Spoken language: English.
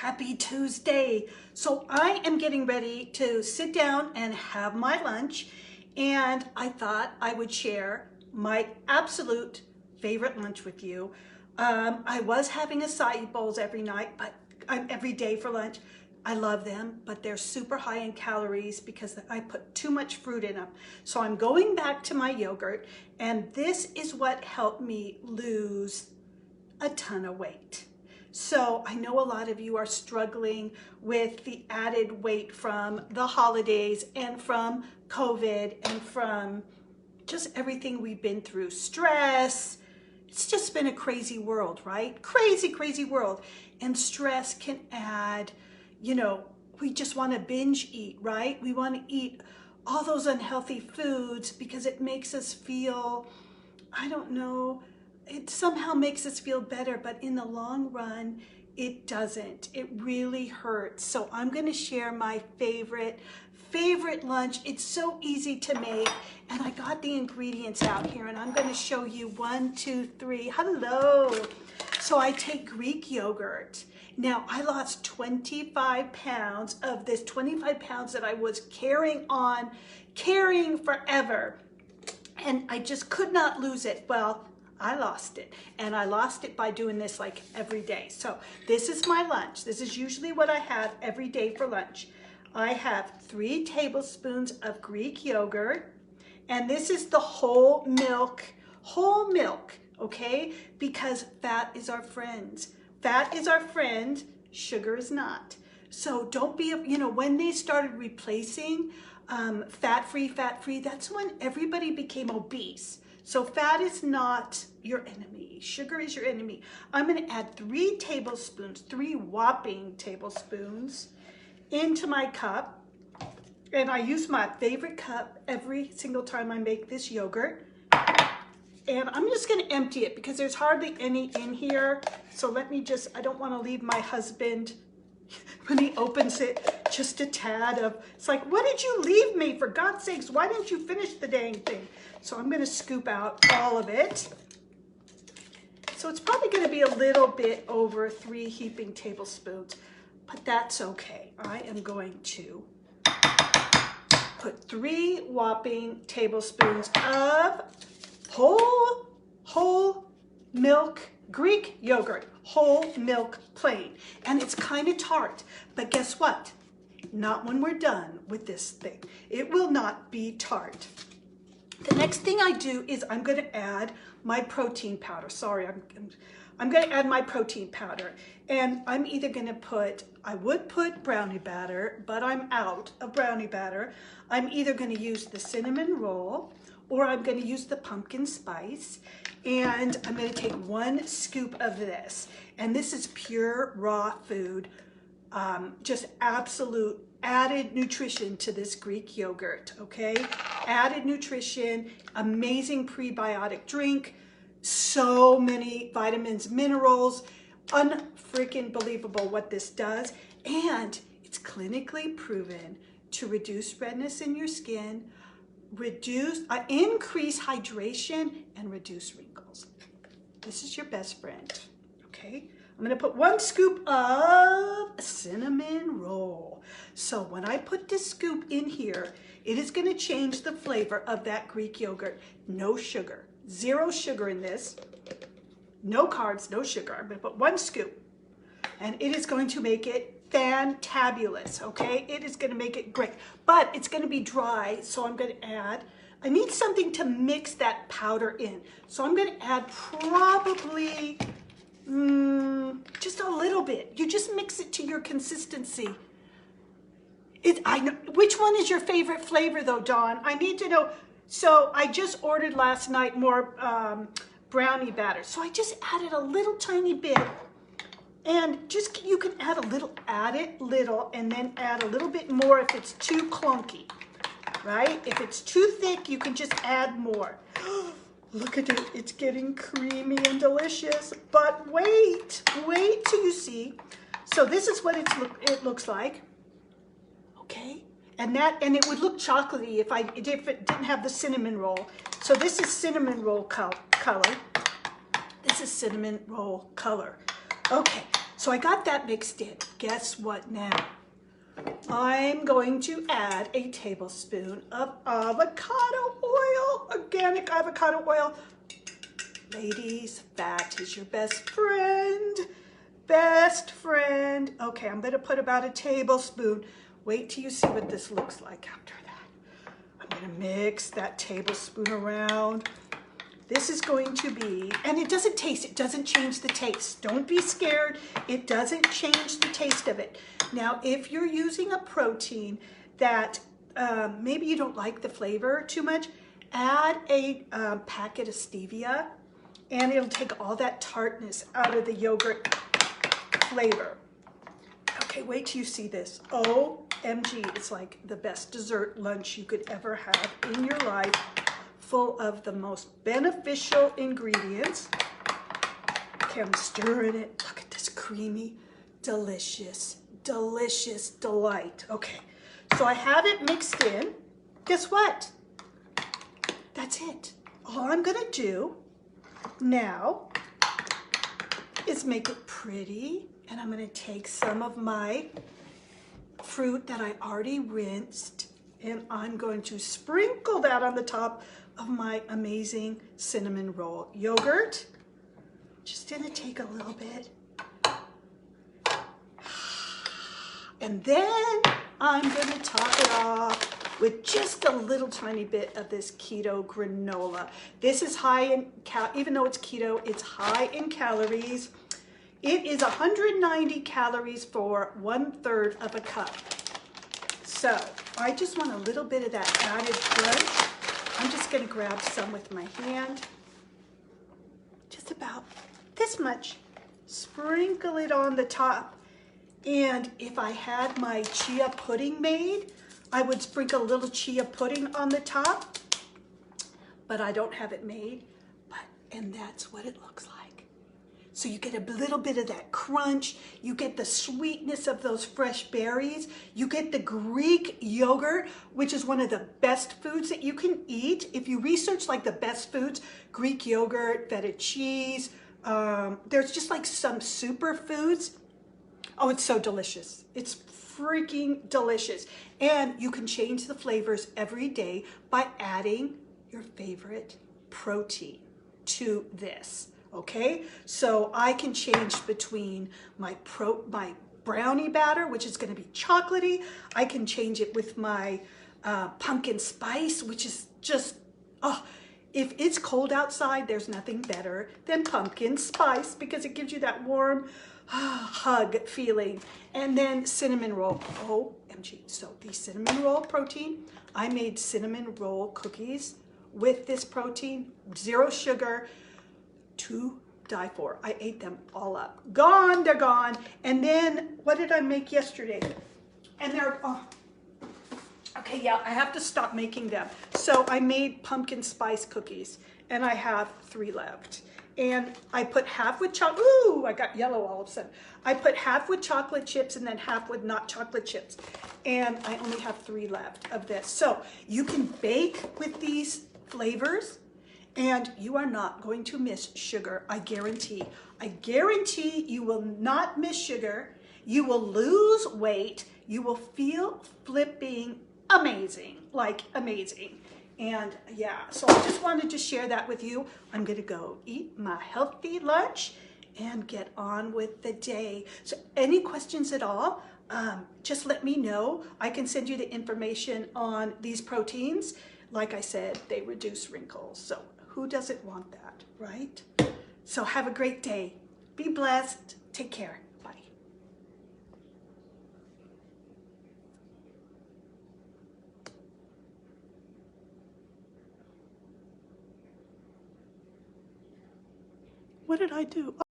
Happy Tuesday. So I am getting ready to sit down and have my lunch, and I thought I would share my absolute favorite lunch with you. I was having acai bowls every night, but every day for lunch. I love them, but they're super high in calories because I put too much fruit in them. So I'm going back to my yogurt, and this is what helped me lose a ton of weight. So I know a lot of you are struggling with the added weight from the holidays and from COVID and from just everything we've been through. Stress. It's just been a crazy world, right? Crazy, crazy world. And stress can add, we just want to binge eat, right? We want to eat all those unhealthy foods because it makes us feel, I don't know, it somehow makes us feel better, but in the long run, it doesn't. It really hurts. So I'm going to share my favorite lunch. It's so easy to make, and I got the ingredients out here, and I'm going to show you 1, 2, 3. Hello. So I take Greek yogurt. Now, I lost 25 pounds of this 25 pounds that I was carrying forever, and I just could not lose it. Well, I lost it, and I lost it by doing this like every day. So this is my lunch. This is usually what I have every day for lunch. I have 3 tablespoons of Greek yogurt, and this is the whole milk, okay? Because fat is our friend. Fat is our friend, sugar is not. So don't be, when they started replacing fat-free, that's when everybody became obese. So fat is not your enemy. Sugar is your enemy. I'm going to add 3 tablespoons, 3 whopping tablespoons into my cup. And I use my favorite cup every single time I make this yogurt. And I'm just going to empty it because there's hardly any in here. So let me I don't want to leave my husband, when he opens it, just a tad of, it's like, what did you leave me? For God's sakes, why didn't you finish the dang thing? So I'm going to scoop out all of it. So it's probably going to be a little bit over 3 heaping tablespoons, but that's okay. I am going to put 3 whopping tablespoons of whole milk Greek yogurt, whole milk plain. And it's kind of tart, but guess what? Not when we're done with this thing. It will not be tart. The next thing I do is I'm going to add my protein powder. Sorry, I'm going to add my protein powder. And I'm either going to I would put brownie batter, but I'm out of brownie batter. I'm either going to use the cinnamon roll, or I'm going to use the pumpkin spice. And I'm going to take 1 scoop of this. And this is pure raw food, just absolute added nutrition to this Greek yogurt, okay? Added nutrition, amazing prebiotic drink, so many vitamins, minerals, unfreaking believable what this does. And it's clinically proven to reduce redness in your skin, increase hydration, and reduce wrinkles. This is your best friend, okay? I'm gonna put 1 scoop of cinnamon roll. So when I put this scoop in here, it is gonna change the flavor of that Greek yogurt. No sugar, 0 sugar in this. No carbs, no sugar. I'm gonna put 1 scoop, and it is going to make it fantabulous, okay? It is gonna make it great, but it's gonna be dry, so I'm gonna add, I need something to mix that powder in. So I'm gonna add probably, just a little bit. You just mix it to your consistency. I know, which one is your favorite flavor though, Dawn? I need to know. So I just ordered last night more brownie batter. So I just added a little tiny bit, and you can add it little, and then add a little bit more if it's too clunky, right? If it's too thick, you can just add more. Look at it, it's getting creamy and delicious. But wait till you see. So this is what it looks like, okay? And it would look chocolatey if it didn't have the cinnamon roll. So this is cinnamon roll color. This is cinnamon roll color. Okay, So I got that mixed in. Guess what now? I'm going to add a tablespoon of avocado oil, organic avocado oil. Ladies, fat is your best friend. Best friend. Okay, I'm going to put about a tablespoon. Wait till you see what this looks like after that. I'm going to mix that tablespoon around. This is going to be, and it doesn't taste, it doesn't change the taste. Don't be scared. It doesn't change the taste of it. Now, if you're using a protein that maybe you don't like the flavor too much, add a packet of stevia, and it'll take all that tartness out of the yogurt flavor. Okay, wait till you see this. OMG, it's like the best dessert lunch you could ever have in your life, full of the most beneficial ingredients. Okay, I'm stirring it. Look at this creamy, delicious, delicious delight. Okay, so I have it mixed in. Guess what? That's it. All I'm gonna do now is make it pretty, and I'm gonna take some of my fruit that I already rinsed, and I'm going to sprinkle that on the top of my amazing cinnamon roll yogurt. Just gonna take a little bit. And then I'm gonna top it off with just a little tiny bit of this keto granola. This is high in, even though it's keto, it's high in calories. It is 190 calories for 1/3 of a cup. So I just want a little bit of that added crunch. I'm just gonna grab some with my hand. Just about this much. Sprinkle it on the top. And if I had my chia pudding made, I would sprinkle a little chia pudding on the top, but I don't have it made. And that's what it looks like. So you get a little bit of that crunch, you get the sweetness of those fresh berries, you get the Greek yogurt, which is one of the best foods that you can eat. If you research like the best foods, Greek yogurt, feta cheese, there's just like some superfoods. Oh, it's so delicious. It's freaking delicious. And you can change the flavors every day by adding your favorite protein to this. Okay, so I can change between my brownie batter, which is going to be chocolatey. I can change it with my pumpkin spice, which is just, oh, if it's cold outside, there's nothing better than pumpkin spice because it gives you that warm hug feeling. And then cinnamon roll. OMG. So the cinnamon roll protein, I made cinnamon roll cookies with this protein, 0 sugar, to die for. I ate them all up. Gone, they're gone. And then what did I make yesterday? And they're, okay, yeah, I have to stop making them. So I made pumpkin spice cookies, and I have 3 left. And I put half with chocolate. Ooh, I got yellow all of a sudden. I put half with chocolate chips and then half with not chocolate chips. And I only have 3 left of this. So you can bake with these flavors, and you are not going to miss sugar, I guarantee. I guarantee you will not miss sugar. You will lose weight. You will feel flipping amazing, like amazing. And yeah, so I just wanted to share that with you. I'm gonna go eat my healthy lunch and get on with the day. So any questions at all, just let me know. I can send you the information on these proteins. Like I said, they reduce wrinkles. So who doesn't want that, right? So have a great day. Be blessed. Take care. Bye. What did I do?